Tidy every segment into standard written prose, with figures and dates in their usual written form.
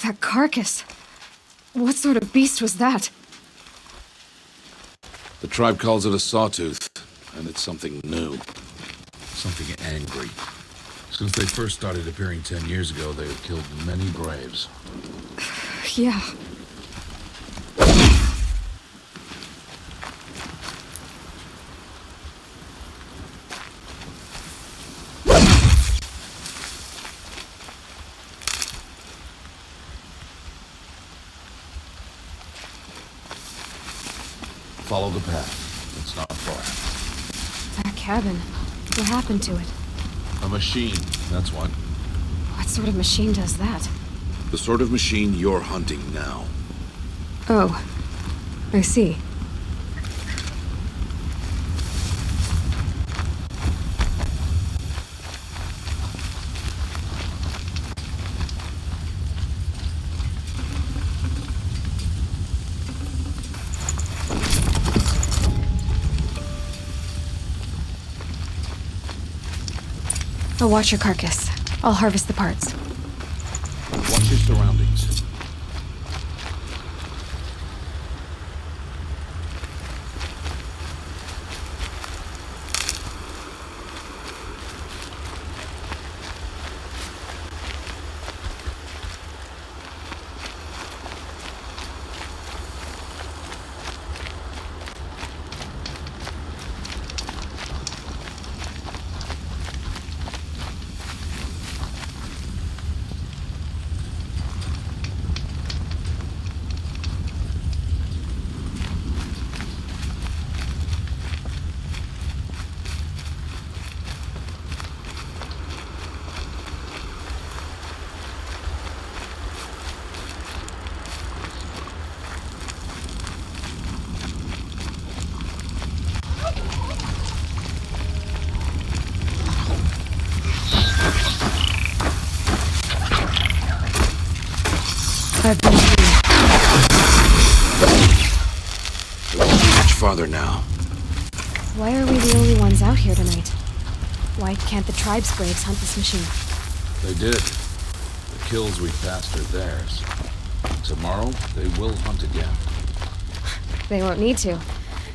That carcass. What sort of beast was that? The tribe calls it a sawtooth, and it's something new. Something angry. Since they first started appearing 10 years ago, they have killed many braves. Yeah. Follow the path. It's not far. That cabin. What happened to it? A machine, that's what. What sort of machine does that? The sort of machine you're hunting now. Oh. I see. I'll watch your carcass. I'll harvest the parts. Watch your surroundings. I've been here. It won't be much farther now. Why are we the only ones out here tonight? Why can't the tribe's braves hunt this machine? They did. The kills we passed are theirs. Tomorrow, they will hunt again. They won't need to.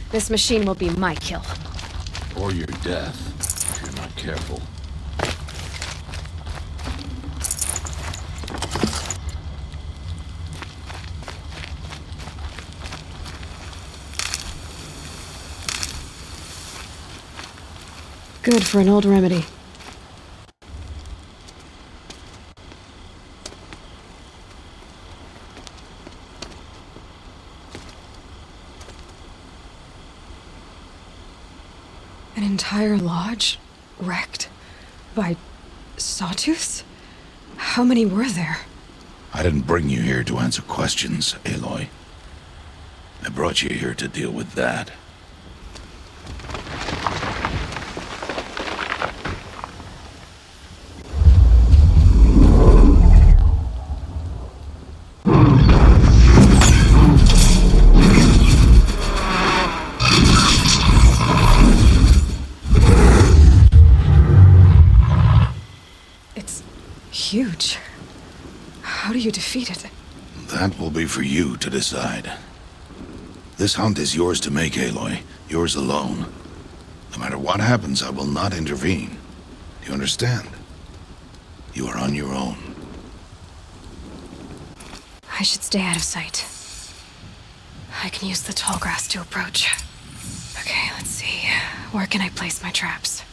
This machine will be my kill. Or your death, if you're not careful. Good for an old remedy. An entire lodge wrecked by sawtooths? How many were there? I didn't bring you here to answer questions, Aloy. I brought you here to deal with that. Huge. How do you defeat it? That will be for you to decide. This hunt is yours to make, Aloy. Yours alone. No matter what happens, I will not intervene. Do you understand? You are on your own. I should stay out of sight. I can use the tall grass to approach. Okay, let's see. Where can I place my traps?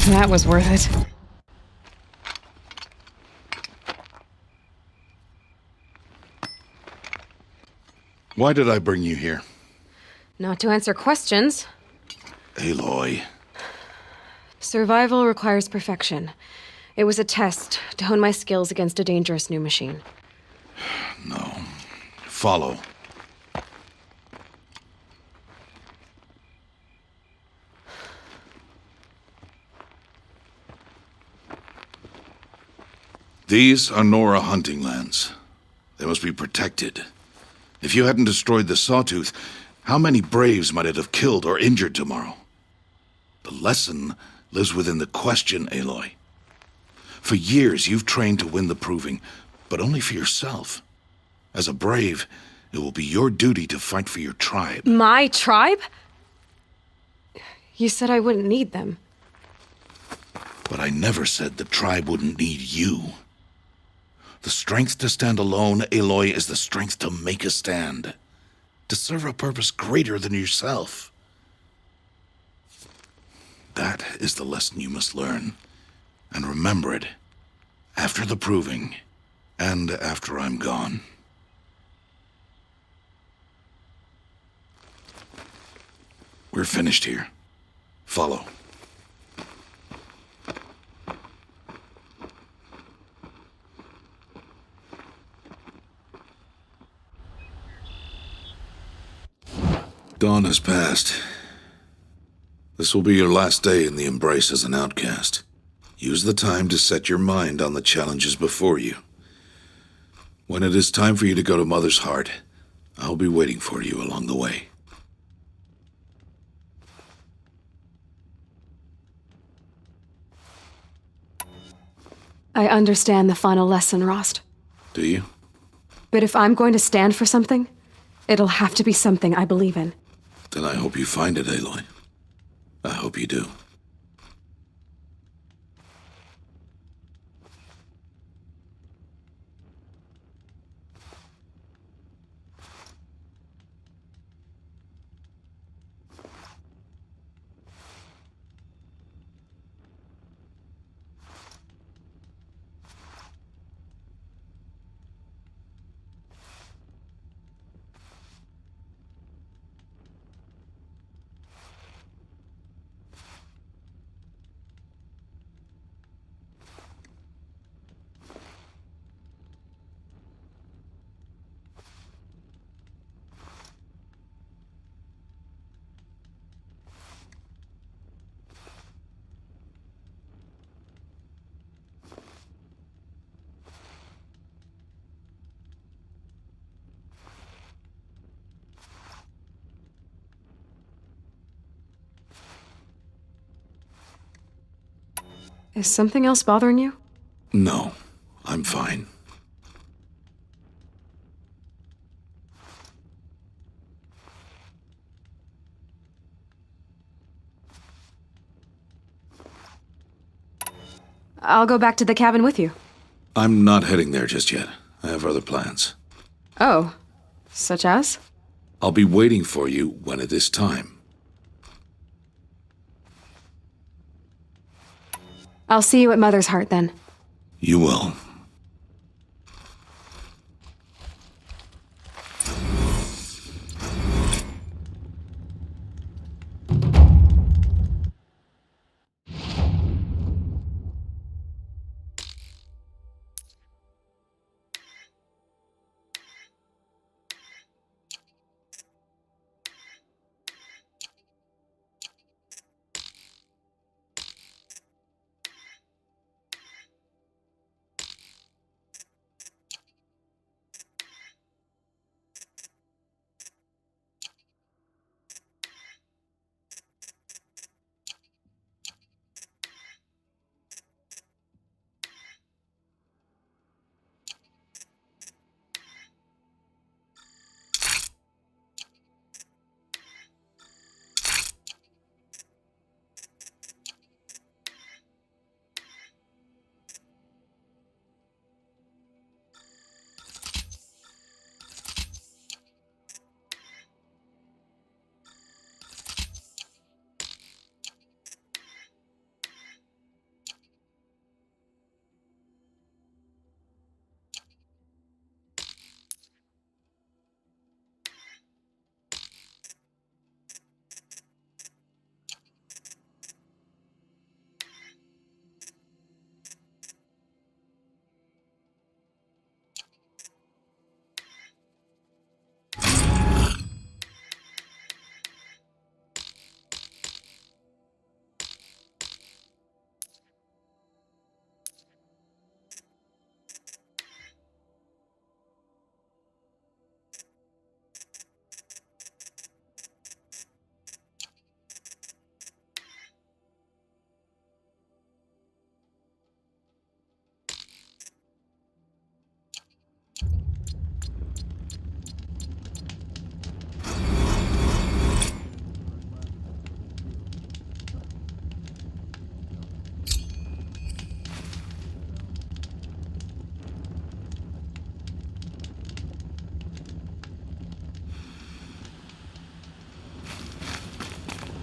That was worth it. Why did I bring you here? Not to answer questions. Aloy. Survival requires perfection. It was a test to hone my skills against a dangerous new machine. No. Follow. These are Nora hunting lands. They must be protected. If you hadn't destroyed the Sawtooth, how many Braves might it have killed or injured tomorrow? The lesson lives within the question, Aloy. For years, you've trained to win the proving, but only for yourself. As a Brave, it will be your duty to fight for your tribe. My tribe? You said I wouldn't need them. But I never said the tribe wouldn't need you. The strength to stand alone, Aloy, is the strength to make a stand. To serve a purpose greater than yourself. That is the lesson you must learn. And remember it. After the proving. And after I'm gone. We're finished here. Follow. Dawn has passed. This will be your last day in the Embrace as an outcast. Use the time to set your mind on the challenges before you. When it is time for you to go to Mother's Heart, I'll be waiting for you along the way. I understand the final lesson, Rost. Do you? But if I'm going to stand for something, it'll have to be something I believe in. Then I hope you find it, Aloy. I hope you do. Is something else bothering you? No, I'm fine. I'll go back to the cabin with you. I'm not heading there just yet. I have other plans. Oh, such as? I'll be waiting for you when it is time. I'll see you at Mother's Heart then. You will.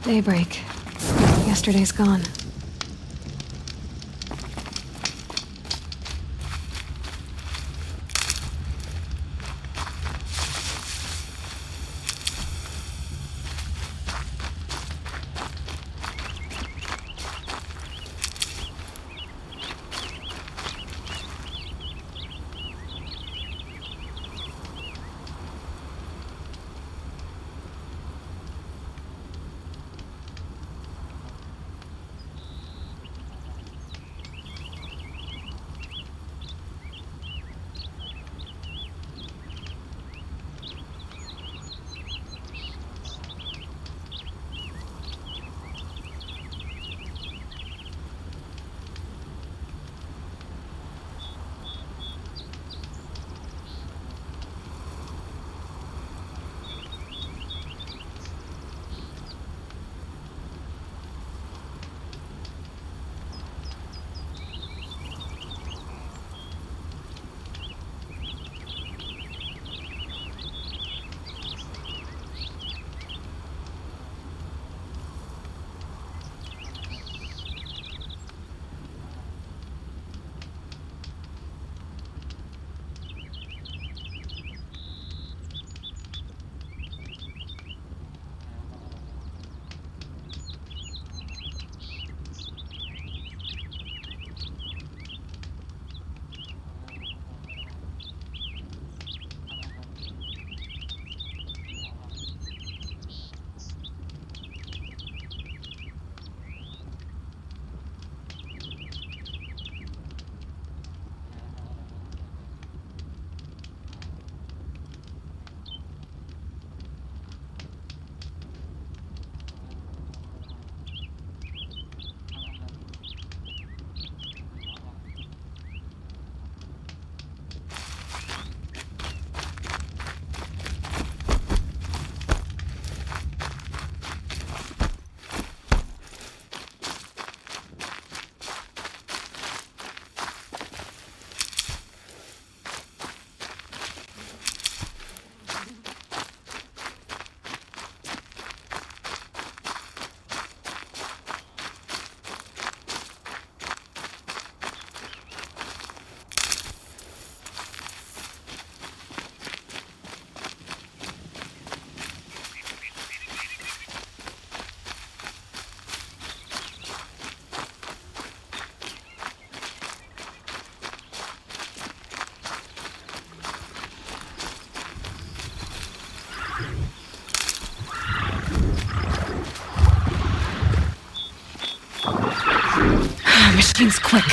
Daybreak. Yesterday's gone. Machine's quick.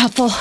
Helpful.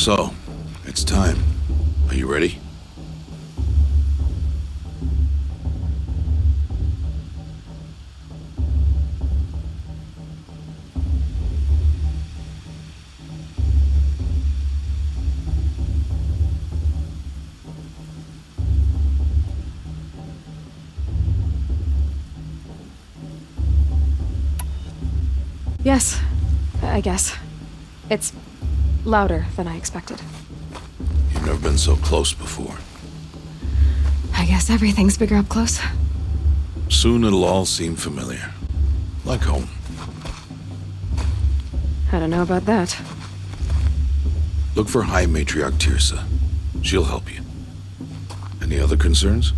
So, it's time. Are you ready? Yes, I guess. It's louder than I expected. You've never been so close before. I guess everything's bigger up close. Soon it'll all seem familiar. Like home. I don't know about that. Look for High Matriarch Tirsa. She'll help you. Any other concerns?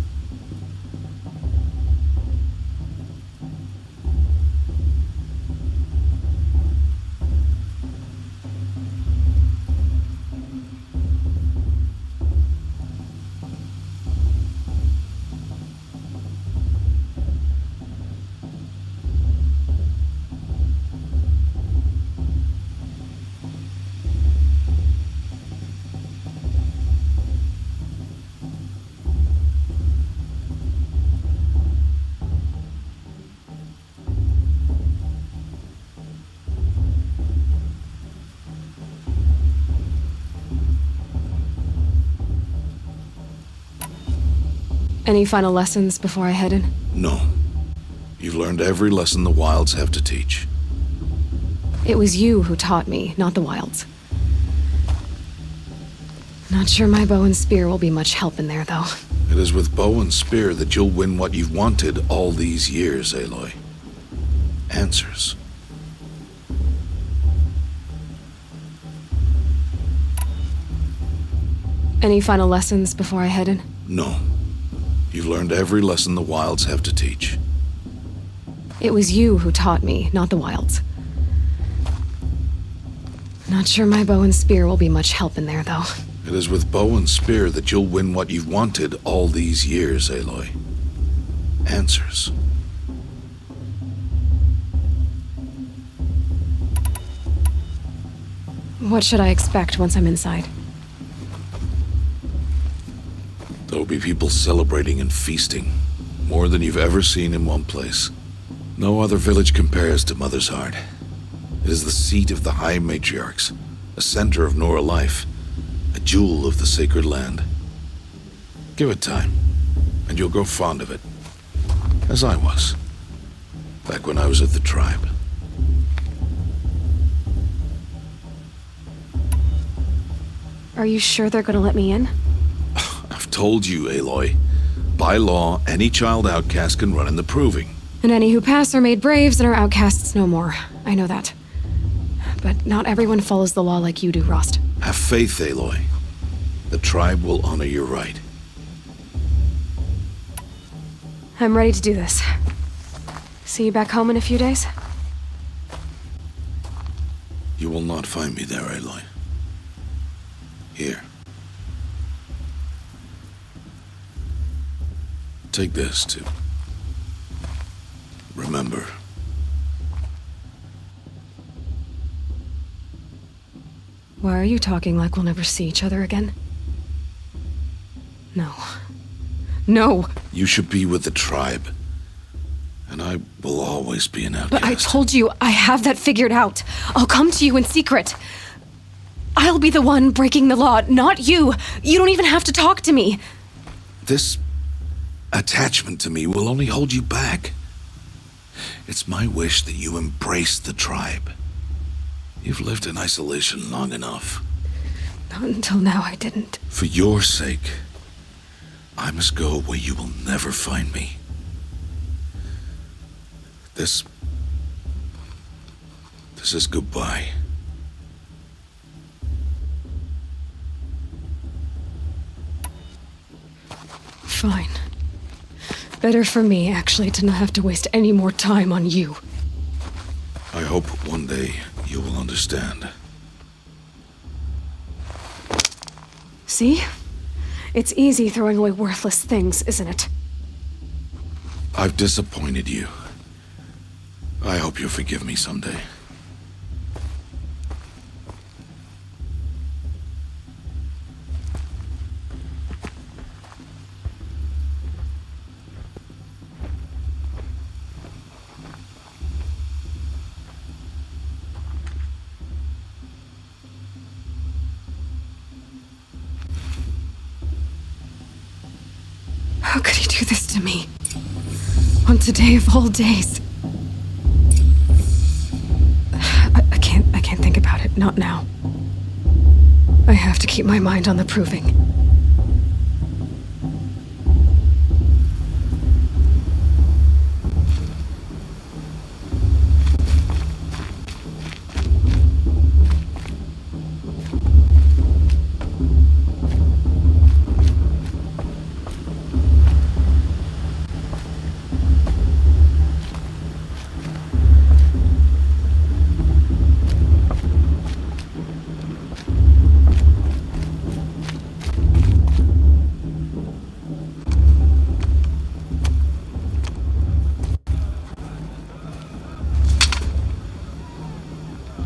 Any final lessons before I head in? No. You've learned every lesson the wilds have to teach. It was you who taught me, not the wilds. Not sure my bow and spear will be much help in there, though. It is with bow and spear that you'll win what you've wanted all these years, Aloy. Answers. Any final lessons before I head in? No. You've learned every lesson the wilds have to teach. It was you who taught me, not the wilds. Not sure my bow and spear will be much help in there, though. It is with bow and spear that you'll win what you've wanted all these years, Aloy. Answers. What should I expect once I'm inside? There'll be people celebrating and feasting. More than you've ever seen in one place. No other village compares to Mother's Heart. It is the seat of the High Matriarchs, a center of Nora life, a jewel of the sacred land. Give it time, and you'll grow fond of it. As I was, back when I was at the tribe. Are you sure they're gonna let me in? I've told you, Aloy. By law, any child outcast can run in the proving. And any who pass are made braves and are outcasts no more. I know that. But not everyone follows the law like you do, Rost. Have faith, Aloy. The tribe will honor your right. I'm ready to do this. See you back home in a few days? You will not find me there, Aloy. Here. Take this, too. Remember. Why are you talking like we'll never see each other again? No. No! You should be with the tribe. And I will always be an outcast. But I told you, I have that figured out. I'll come to you in secret. I'll be the one breaking the law, not you. You don't even have to talk to me. This attachment to me will only hold you back. It's my wish that you embrace the tribe. You've lived in isolation long enough. Not until now I didn't. For your sake, I must go where you will never find me. This is goodbye. Fine. Better for me, actually, to not have to waste any more time on you. I hope one day you will understand. See? It's easy throwing away worthless things, isn't it? I've disappointed you. I hope you'll forgive me someday. How could he do this to me? On today of all days. I can't think about it. Not now. I have to keep my mind on the proving.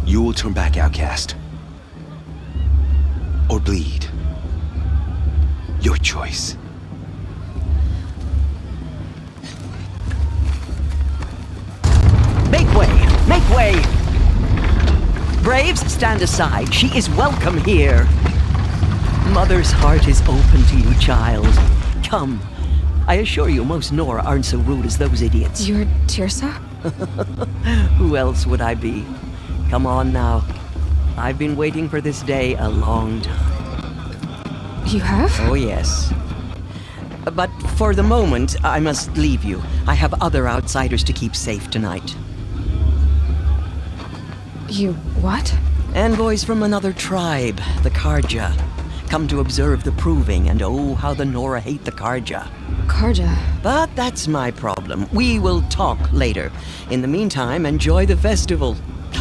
You will turn back, outcast. Or bleed. Your choice. Make way! Make way! Braves, stand aside. She is welcome here. Mother's heart is open to you, child. Come. I assure you, most Nora aren't so rude as those idiots. You're Tirsa? Who else would I be? Come on now. I've been waiting for this day a long time. You have? Oh, yes. But for the moment, I must leave you. I have other outsiders to keep safe tonight. You what? Envoys from another tribe, the Karja. Come to observe the proving, and oh, how the Nora hate the Karja. Karja? But that's my problem. We will talk later. In the meantime, enjoy the festival.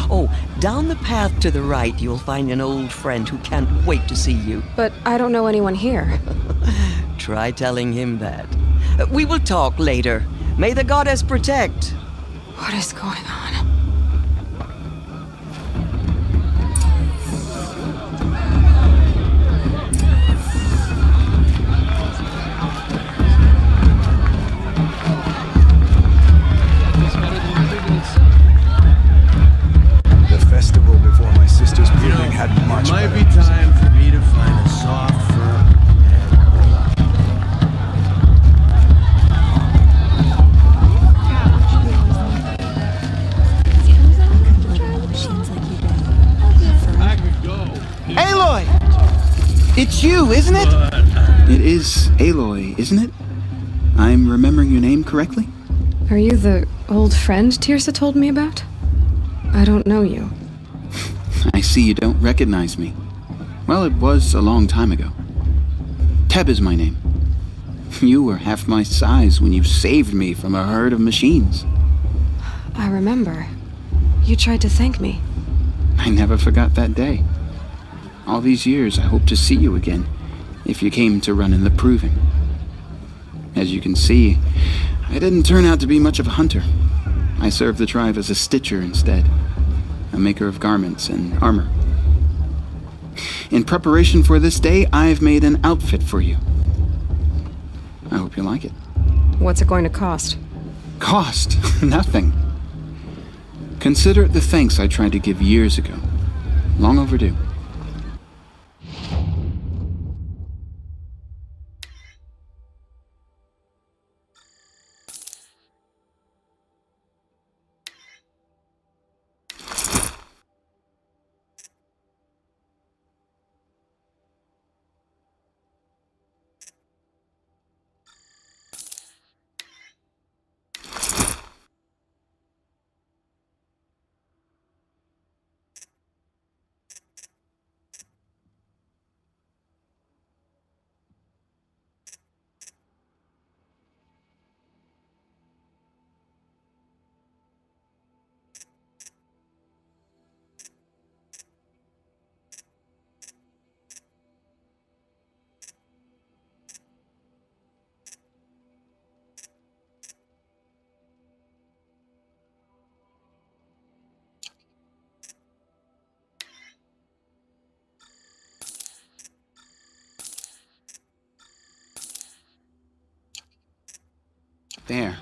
Oh, down the path to the right, you'll find an old friend who can't wait to see you. But I don't know anyone here. Try telling him that. We will talk later. May the goddess protect. What is going on? Festival before my sister's proving had much it might better be time for me to find a soft fur and curl up. I could go. Aloy! It's you, isn't it? It is Aloy, isn't it? I'm remembering your name correctly? Are you the old friend Tirsa told me about? I don't know you. I see you don't recognize me. Well, it was a long time ago. Teb is my name. You were half my size when you saved me from a herd of machines. I remember. You tried to thank me. I never forgot that day. All these years, I hope to see you again, if you came to run in the proving. As you can see, I didn't turn out to be much of a hunter. I served the tribe as a stitcher instead, a maker of garments and armor. In preparation for this day, I've made an outfit for you. I hope you like it. What's it going to cost? Cost? Nothing. Consider it the thanks I tried to give years ago. Long overdue. There.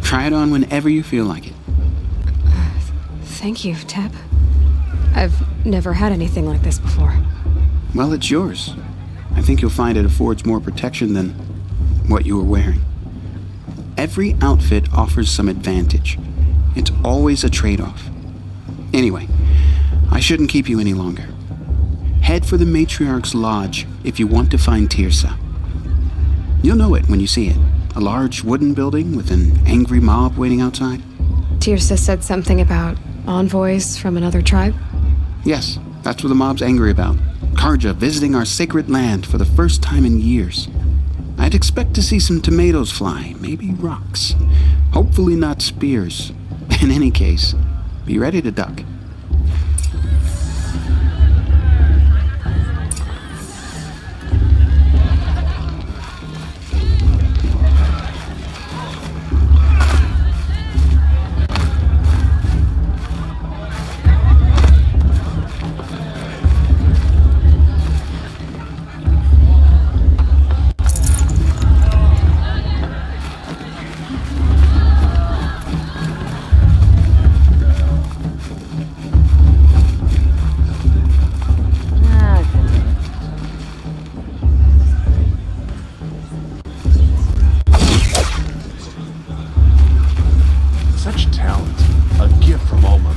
Try it on whenever you feel like it. Thank you, Teb. I've never had anything like this before. Well, it's yours. I think you'll find it affords more protection than, what you were wearing. Every outfit offers some advantage. It's always a trade-off. Anyway, I shouldn't keep you any longer. Head for the Matriarch's Lodge if you want to find Tirsa. You'll know it when you see it. A large wooden building with an angry mob waiting outside. Tirsa said something about envoys from another tribe? Yes, that's what the mob's angry about. Karja visiting our sacred land for the first time in years. I'd expect to see some tomatoes fly, maybe rocks. Hopefully not spears. In any case, be ready to duck. Such talent. A gift from Oma.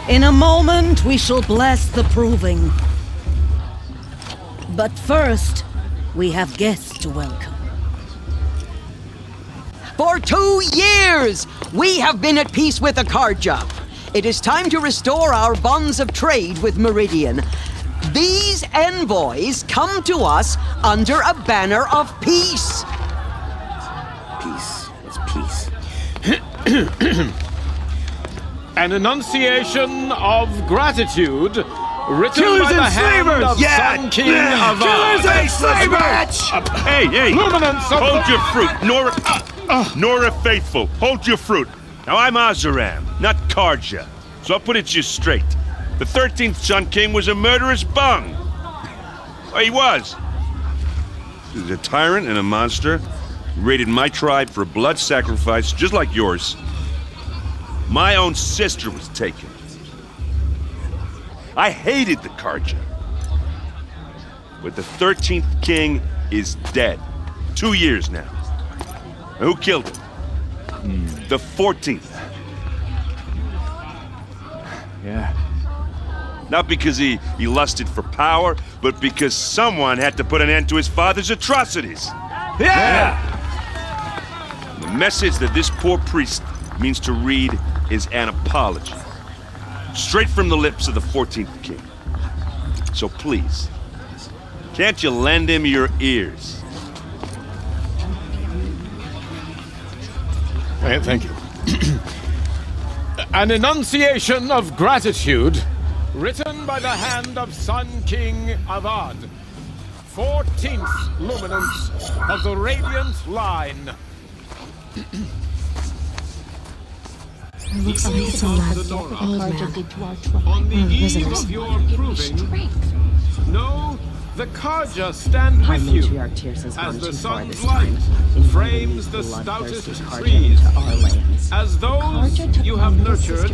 In a moment, we shall bless the proving. But first, we have guests to welcome. For 2 years, we have been at peace with the Karja. It is time to restore our bonds of trade with Meridian. These envoys come to us under a banner of peace. Peace. What's peace? An enunciation of gratitude written Killers by the and hand slavers! of Sun King of Killers and slavers! Hey! Luminance of Hold the... your fruit, Nora Faithful. Hold your fruit. Now I'm Azaram, not Karja, so I'll put it to you straight. The 13th Sun King was a murderous bung. Oh, he was. He was a tyrant and a monster. He raided my tribe for a blood sacrifice, just like yours. My own sister was taken. I hated the Karja. But the 13th king is dead. 2 years now. Who killed him? The 14th. Yeah. Not because he lusted for power, but because someone had to put an end to his father's atrocities. Yeah! The message that this poor priest means to read is an apology. Straight from the lips of the 14th king. So please, can't you lend him your ears? Thank you. An enunciation of gratitude written by the hand of Sun King Avad, 14th luminance of the Radiant Line. It looks like it's a lab old man. On the eve Visitors. of your proving, know the Karja stand with you as the sun's light frames the stoutest trees. As those you have nurtured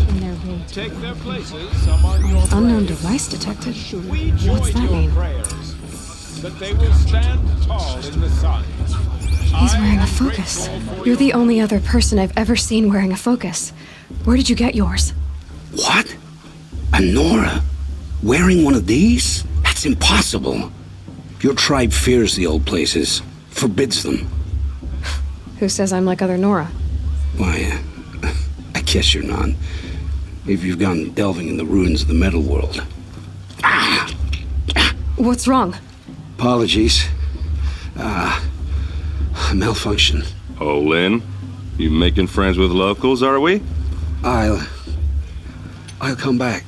take their places among your Unknown prayers. device detected. We join What's that your mean? prayers that they will stand tall in the sun. He's wearing a focus. You're the only other person I've ever seen wearing a focus. Where did you get yours? What? A Nora? Wearing one of these? That's impossible. Your tribe fears the old places, forbids them. Who says I'm like other Nora? Why, I guess you're not. If you've gone delving in the ruins of the metal world. What's wrong? Apologies. Malfunction. Oh, Lynn, you making friends with locals, are we? I'll come back.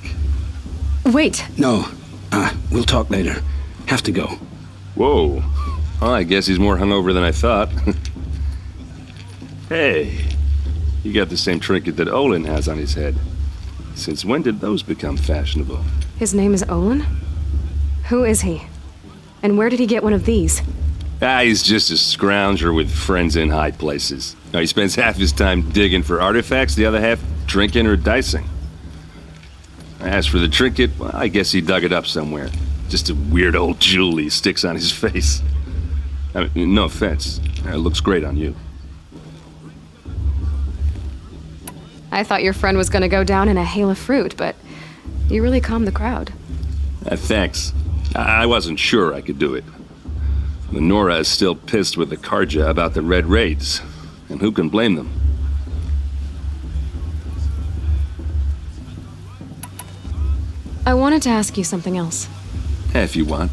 Wait. No, we'll talk later. Have to go. Whoa. Well, I guess he's more hungover than I thought. Hey, you got the same trinket that Olin has on his head. Since when did those become fashionable? His name is Olin? Who is he? And where did he get one of these? He's just a scrounger with friends in high places. Now, he spends half his time digging for artifacts, the other half drinking or dicing. As for the trinket, well, I guess he dug it up somewhere. Just a weird old jewel he sticks on his face. I mean, no offense. It looks great on you. I thought your friend was gonna go down in a hail of fruit, but you really calmed the crowd. Thanks. I wasn't sure I could do it. The Nora is still pissed with the Karja about the Red Raids, and who can blame them? I wanted to ask you something else. If you want.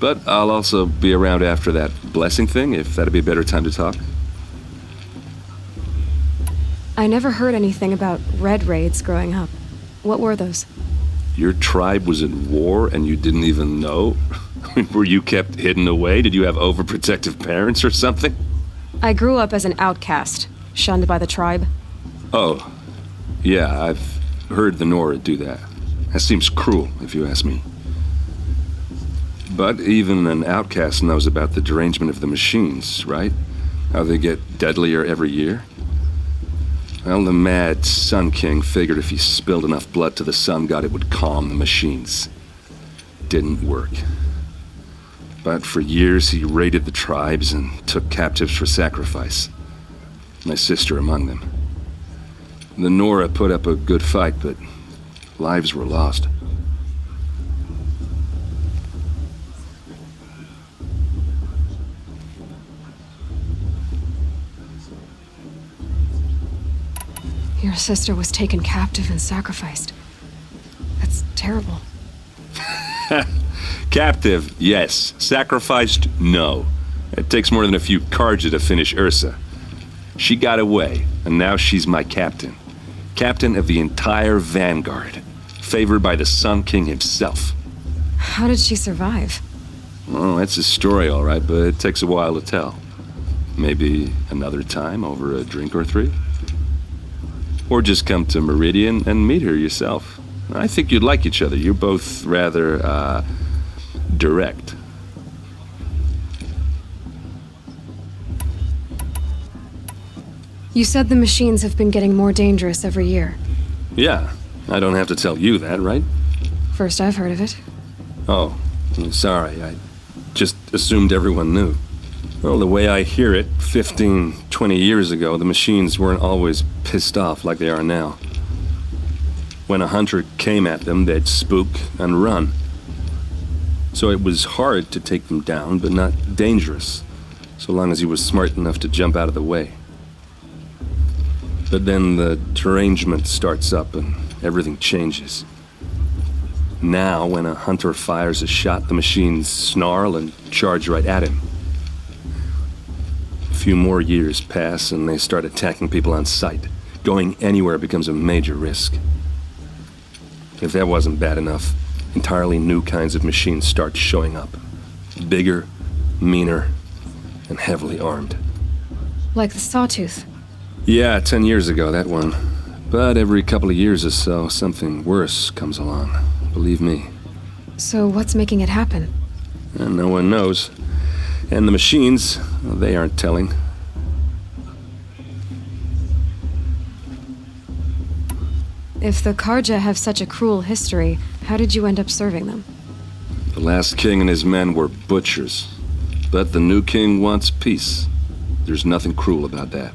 But I'll also be around after that blessing thing, if that'd be a better time to talk. I never heard anything about Red Raids growing up. What were those? Your tribe was in war and you didn't even know? Were you kept hidden away? Did you have overprotective parents or something? I grew up as an outcast, shunned by the tribe. Oh, yeah, I've heard the Nora do that. That seems cruel, if you ask me. But even an outcast knows about the derangement of the machines, right? How they get deadlier every year? Well, the mad Sun King figured if he spilled enough blood to the Sun God, it would calm the machines. Didn't work. But for years, he raided the tribes and took captives for sacrifice. My sister among them. The Nora put up a good fight, but lives were lost. Your sister was taken captive and sacrificed. That's terrible. Captive, yes. Sacrificed, no. It takes more than a few Karja to finish Ursa. She got away, and now she's my captain. Captain of the entire Vanguard. Favored by the Sun King himself. How did she survive? Oh, that's a story, all right, but it takes a while to tell. Maybe another time over a drink or three? Or just come to Meridian and meet her yourself. I think you'd like each other. You're both rather, direct. You said the machines have been getting more dangerous every year. Yeah, I don't have to tell you that, right? First I've heard of it. Oh, I'm sorry. I just assumed everyone knew. Well, the way I hear it, 15, 20 years ago, the machines weren't always pissed off like they are now. When a hunter came at them, they'd spook and run. So it was hard to take them down, but not dangerous, so long as he was smart enough to jump out of the way. But then the derangement starts up and everything changes. Now, when a hunter fires a shot, the machines snarl and charge right at him. A few more years pass and they start attacking people on sight. Going anywhere becomes a major risk. If that wasn't bad enough, entirely new kinds of machines start showing up. Bigger, meaner, and heavily armed. Like the Sawtooth. Yeah, 10 years ago, that one. But every couple of years or so, something worse comes along. Believe me. So what's making it happen? And no one knows. And the machines, well, they aren't telling. If the Karja have such a cruel history, how did you end up serving them? The last king and his men were butchers. But the new king wants peace. There's nothing cruel about that.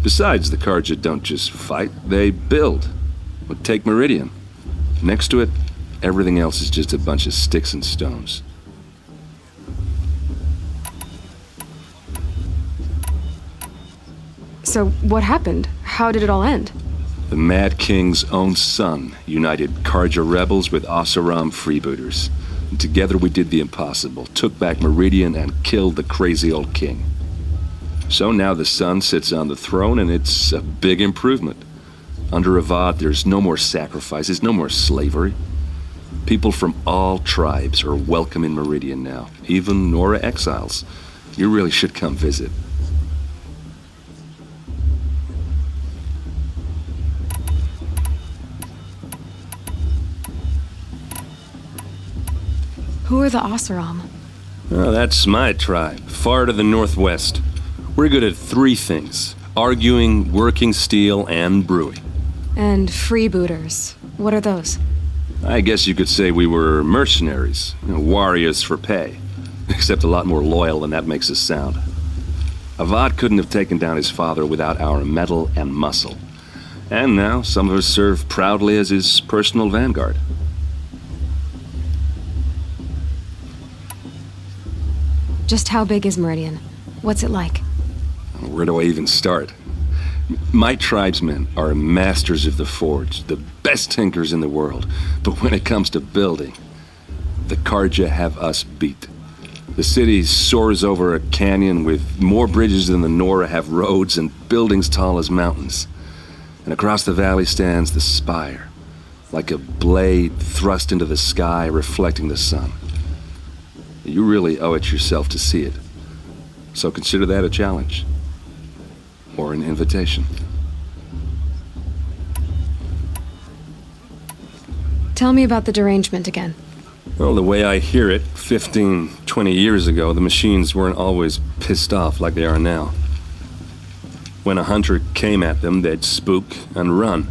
Besides, the Karja don't just fight, they build. Well, take Meridian. Next to it, everything else is just a bunch of sticks and stones. So what happened? How did it all end? The Mad King's own son united Karja rebels with Oseram freebooters. And together we did the impossible, took back Meridian and killed the crazy old king. So now the son sits on the throne and it's a big improvement. Under Avad, there's no more sacrifices, no more slavery. People from all tribes are welcome in Meridian now, even Nora exiles. You really should come visit. Who are the Oseram? Oh, that's my tribe, far to the northwest. We're good at 3 things: arguing, working steel, and brewing. And freebooters. What are those? I guess you could say we were mercenaries, warriors for pay. Except a lot more loyal than that makes us sound. Avad couldn't have taken down his father without our metal and muscle. And now some of us serve proudly as his personal vanguard. Just how big is Meridian? What's it like? Where do I even start? My tribesmen are masters of the forge, the best tinkers in the world. But when it comes to building, the Karja have us beat. The city soars over a canyon with more bridges than the Nora have roads and buildings tall as mountains. And across the valley stands the spire, like a blade thrust into the sky reflecting the sun. You really owe it yourself to see it. So consider that a challenge. Or an invitation. Tell me about the derangement again. Well, the way I hear it, 15, 20 years ago, the machines weren't always pissed off like they are now. When a hunter came at them, they'd spook and run.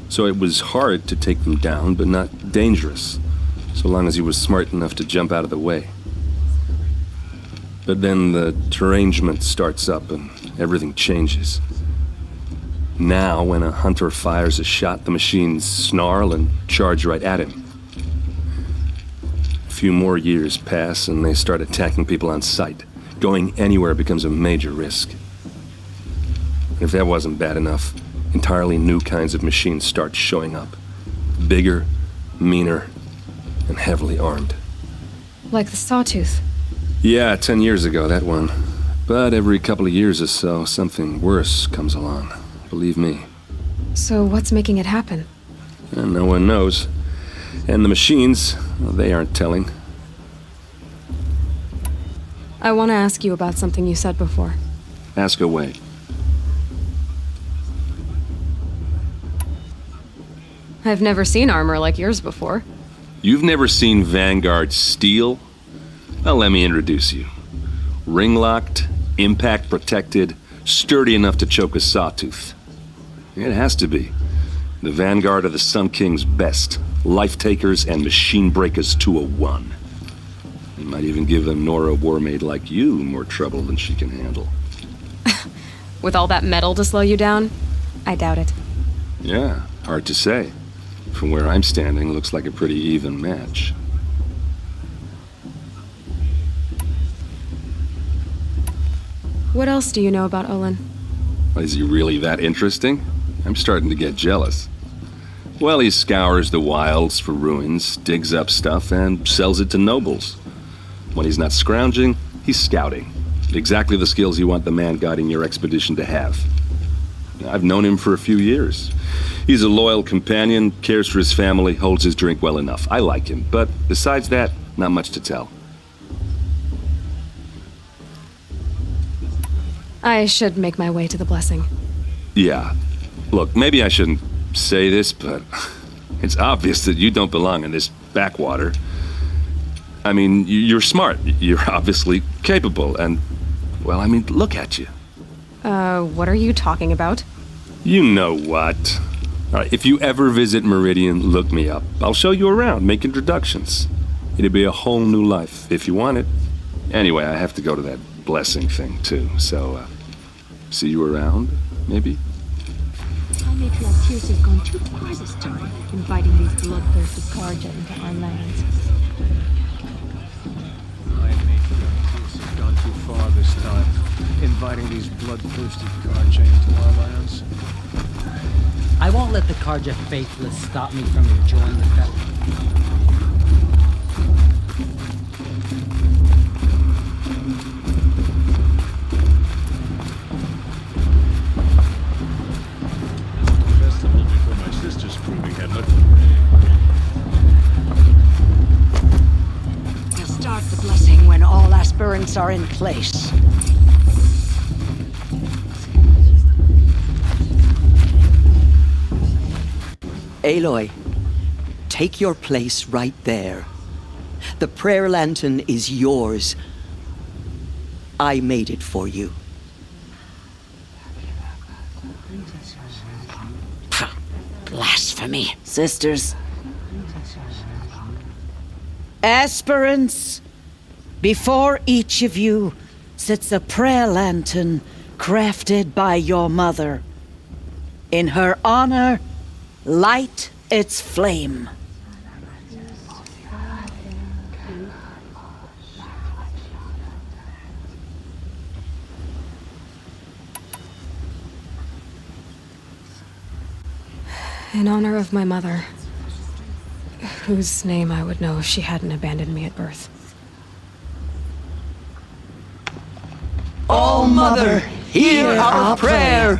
So it was hard to take them down, but not dangerous, so long as he was smart enough to jump out of the way. But then the derangement starts up and everything changes. Now, when a hunter fires a shot, the machines snarl and charge right at him. A few more years pass and they start attacking people on sight. Going anywhere becomes a major risk. If that wasn't bad enough, entirely new kinds of machines start showing up. Bigger, meaner, and heavily armed. Like the Sawtooth. Yeah, 10 years ago, that one. But every couple of years or so, something worse comes along. Believe me. So what's making it happen? And no one knows. And the machines, well, they aren't telling. I want to ask you about something you said before. Ask away. I've never seen armor like yours before. You've never seen Vanguard steel? Well, let me introduce you. Ring-locked, impact-protected, sturdy enough to choke a sawtooth. It has to be. The Vanguard are the Sun King's best. Life-takers and machine breakers to a 1. You might even give a Nora warmaid like you more trouble than she can handle. With all that metal to slow you down? I doubt it. Yeah, hard to say. From where I'm standing, looks like a pretty even match. What else do you know about Olin? Is he really that interesting? I'm starting to get jealous. Well, he scours the wilds for ruins, digs up stuff, and sells it to nobles. When he's not scrounging, he's scouting. Exactly the skills you want the man guiding your expedition to have. I've known him for a few years. He's a loyal companion, cares for his family, holds his drink well enough. I like him, but besides that, not much to tell. I should make my way to the blessing. Yeah. Look, maybe I shouldn't say this, but it's obvious that you don't belong in this backwater. I mean, you're smart. You're obviously capable, and, well, I mean, look at you. What are you talking about? You know what. All right, if you ever visit Meridian, look me up. I'll show you around, make introductions. It'd be a whole new life, if you want it. Anyway, I have to go to that blessing thing, too, so, see you around, maybe? My matriarch Tears has gone too far this time, inviting these bloodthirsty Karja into our lands. My matriarch Tears has gone too far this time, inviting these bloodthirsty Karja into our lands. I won't let the Karja faithless stop me from enjoying the festival. We'll start the blessing when all aspirants are in place. Aloy, take your place right there. The prayer lantern is yours. I made it for you. Blasphemy. Sisters. Aspirants, before each of you sits a prayer lantern crafted by your mother. In her honor, light its flame. In honor of my mother, whose name I would know if she hadn't abandoned me at birth. O Mother, hear our prayer.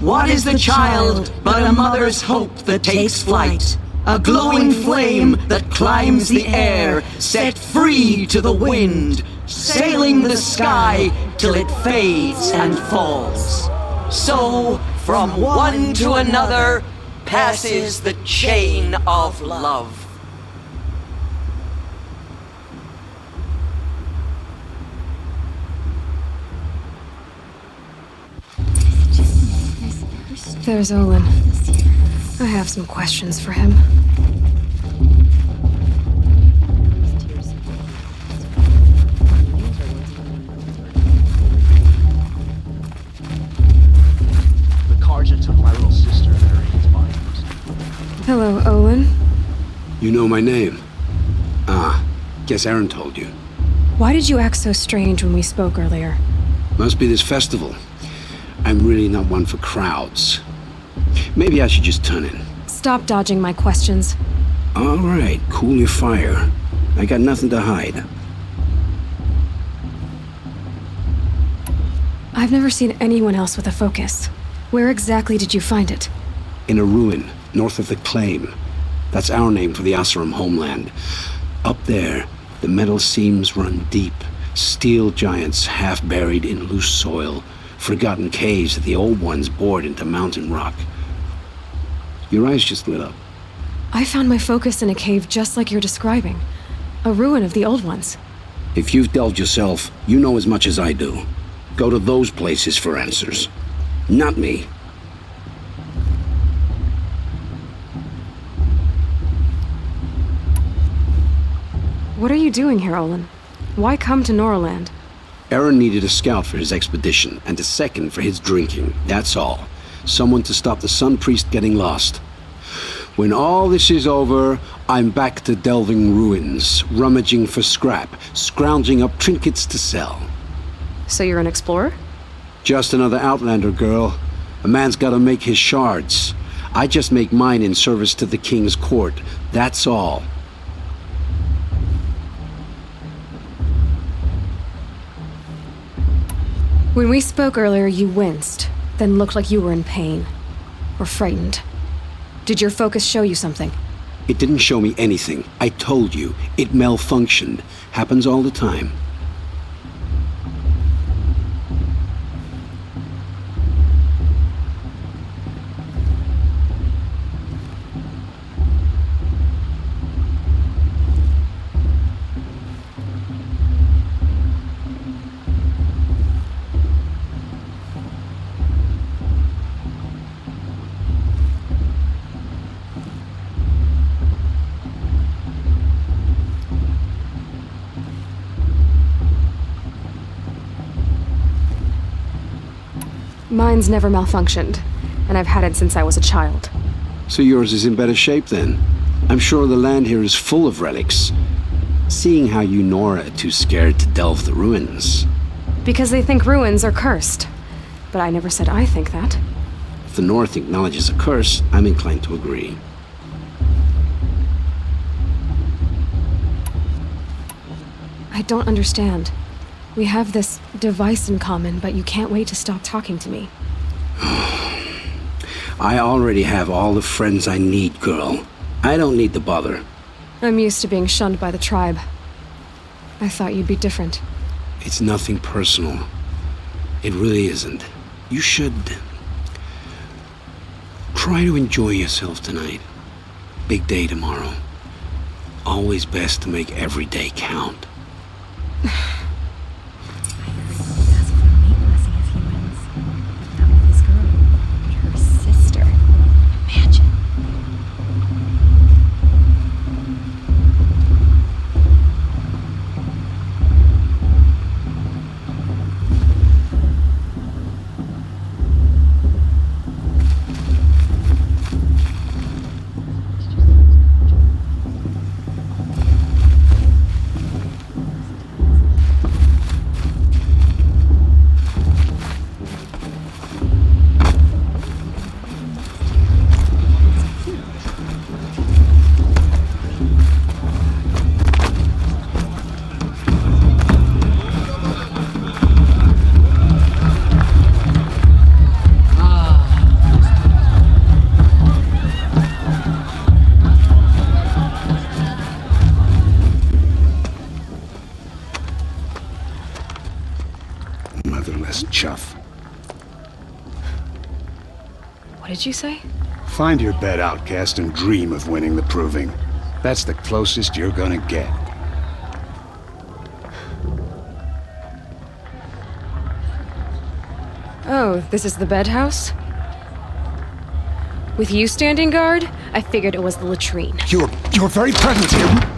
What is the child but a mother's hope that takes flight? A glowing flame that climbs the air, set free to the wind, sailing the sky till it fades and falls. So, from one to another, passes the chain of love. There's Olin. I have some questions for him. The Karja took my little sister and her hands behind. Hello, Olin. You know my name? Ah, guess Aaron told you. Why did you act so strange when we spoke earlier? Must be this festival. I'm really not one for crowds. Maybe I should just turn in. Stop dodging my questions. All right, cool your fire. I got nothing to hide. I've never seen anyone else with a focus. Where exactly did you find it? In a ruin, north of the Claim. That's our name for the Asuram homeland. Up there, the metal seams run deep. Steel giants half buried in loose soil. Forgotten caves that the old ones bored into mountain rock. Your eyes just lit up. I found my focus in a cave just like you're describing. A ruin of the old ones. If you've delved yourself, you know as much as I do. Go to those places for answers. Not me. What are you doing here, Olin? Why come to Norland? Aaron needed a scout for his expedition, and a second for his drinking. That's all. Someone to stop the Sun Priest getting lost. When all this is over, I'm back to delving ruins, rummaging for scrap, scrounging up trinkets to sell. So you're an explorer? Just another Outlander, girl. A man's gotta make his shards. I just make mine in service to the King's court. That's all. When we spoke earlier, you winced, then looked like you were in pain. Or frightened. Did your focus show you something? It didn't show me anything. I told you. It malfunctioned. Happens all the time. Mine's never malfunctioned, and I've had it since I was a child. So yours is in better shape then? I'm sure the land here is full of relics. Seeing how you Nora are too scared to delve the ruins. Because they think ruins are cursed. But I never said I think that. If the North acknowledges a curse, I'm inclined to agree. I don't understand. We have this device in common, but you can't wait to stop talking to me. I already have all the friends I need, girl. I don't need the bother. I'm used to being shunned by the tribe. I thought you'd be different. It's nothing personal. It really isn't. You should try to enjoy yourself tonight. Big day tomorrow. always best to make every day count. Motherless chuff. What did you say? Find your bed, outcast, and dream of winning the proving. That's the closest you're gonna get. Oh, this is the bed house? With you standing guard, I figured it was the latrine. Your very presence here.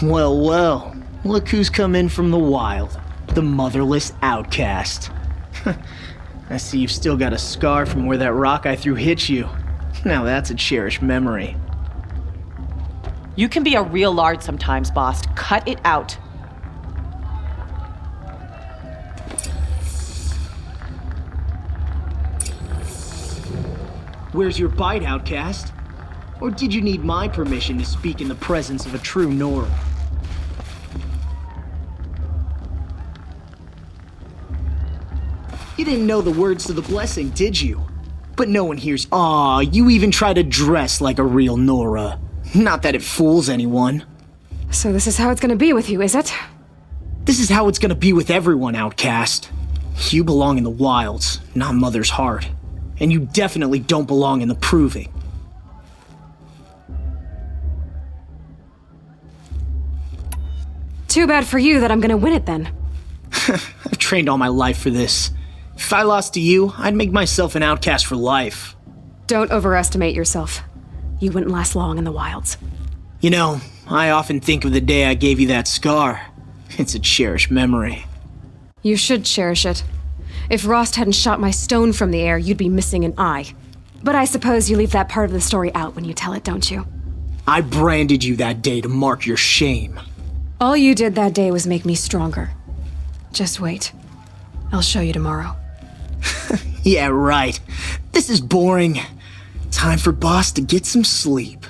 Well, well. Look who's come in from the wild. The motherless outcast. I see you've still got a scar from where that rock I threw hit you. Now that's a cherished memory. You can be a real lard sometimes, boss. Cut it out. Where's your bite, outcast? Or did you need my permission to speak in the presence of a true Nora? You didn't know the words to the blessing, did you? But no one hears, "Aw, you even try to dress like a real Nora." Not that it fools anyone. So this is how it's gonna be with you, is it? This is how it's gonna be with everyone, outcast. You belong in the wilds, not Mother's heart. And you definitely don't belong in the proving. Too bad for you that I'm gonna win it then. I've trained all my life for this. If I lost to you, I'd make myself an outcast for life. Don't overestimate yourself. You wouldn't last long in the wilds. You know, I often think of the day I gave you that scar. It's a cherished memory. You should cherish it. If Rost hadn't shot my stone from the air, you'd be missing an eye. But I suppose you leave that part of the story out when you tell it, don't you? I branded you that day to mark your shame. All you did that day was make me stronger. Just wait. I'll show you tomorrow. Yeah, right. This is boring. Time for Boss to get some sleep.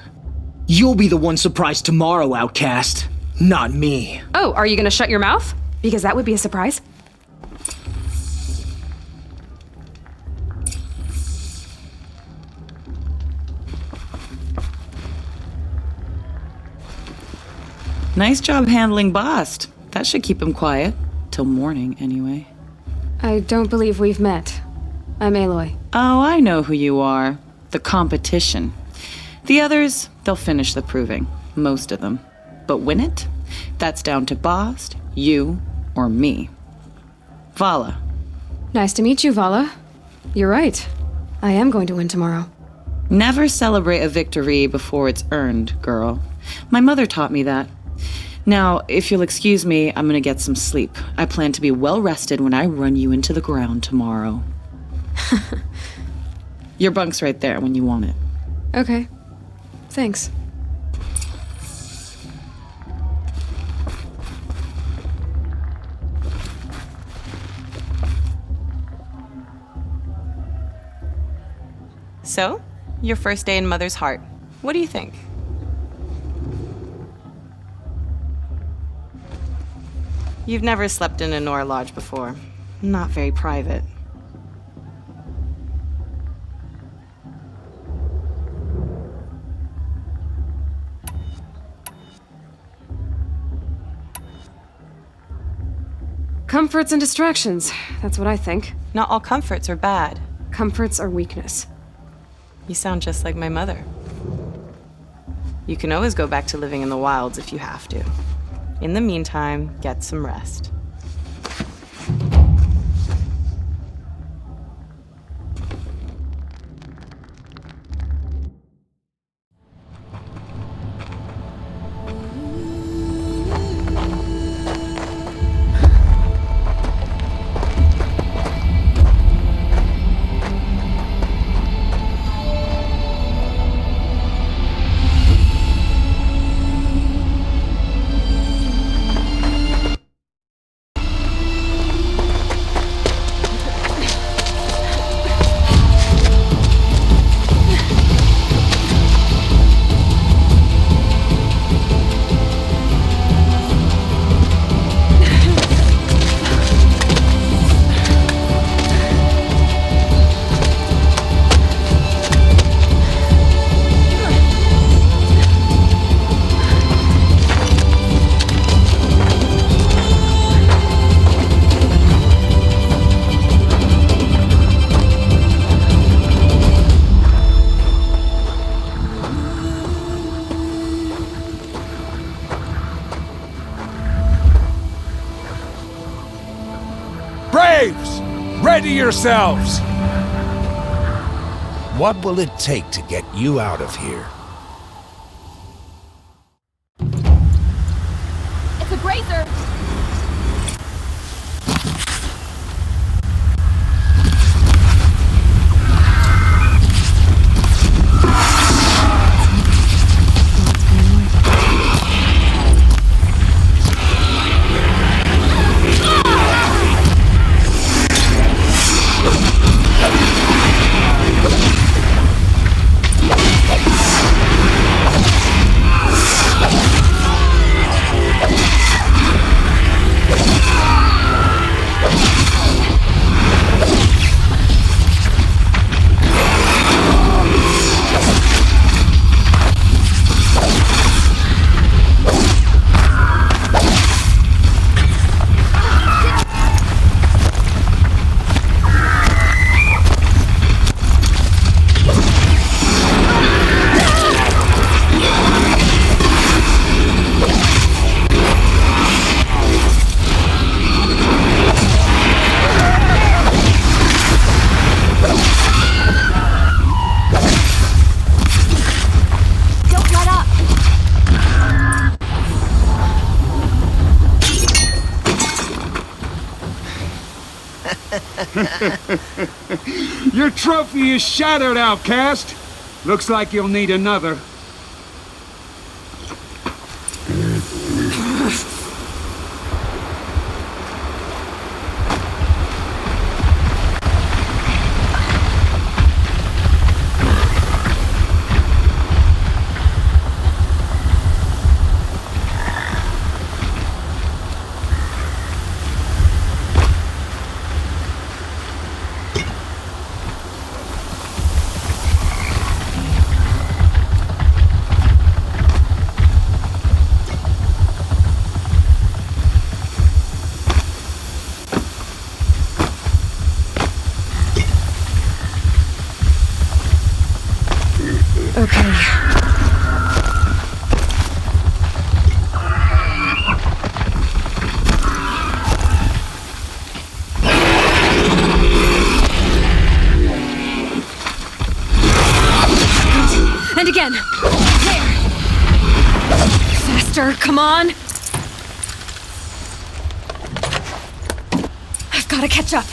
You'll be the one surprised tomorrow, outcast. Not me. Oh, are you gonna shut your mouth? Because that would be a surprise. Nice job handling Bast. That should keep him quiet. Till morning, anyway. I don't believe we've met. I'm Aloy. Oh, I know who you are. The competition. The others, they'll finish the proving. Most of them. But win it? That's down to Bast, you, or me. Vala. Nice to meet you, Vala. You're right. I am going to win tomorrow. Never celebrate a victory before it's earned, girl. My mother taught me that. Now, if you'll excuse me, I'm gonna get some sleep. I plan to be well rested when I run you into the ground tomorrow. Your bunk's right there when you want it. Okay. Thanks. So, your first day in Mother's heart. What do you think? You've never slept in a Nora lodge before. Not very private. Comforts and distractions. That's what I think. Not all comforts are bad. Comforts are weakness. You sound just like my mother. You can always go back to living in the wilds if you have to. In the meantime, get some rest. Braves! Ready yourselves! What will it take to get you out of here? It's a grazer! Your trophy is shattered, outcast. Looks like you'll need another. Okay. And again. There. Faster, come on. I've got to catch up.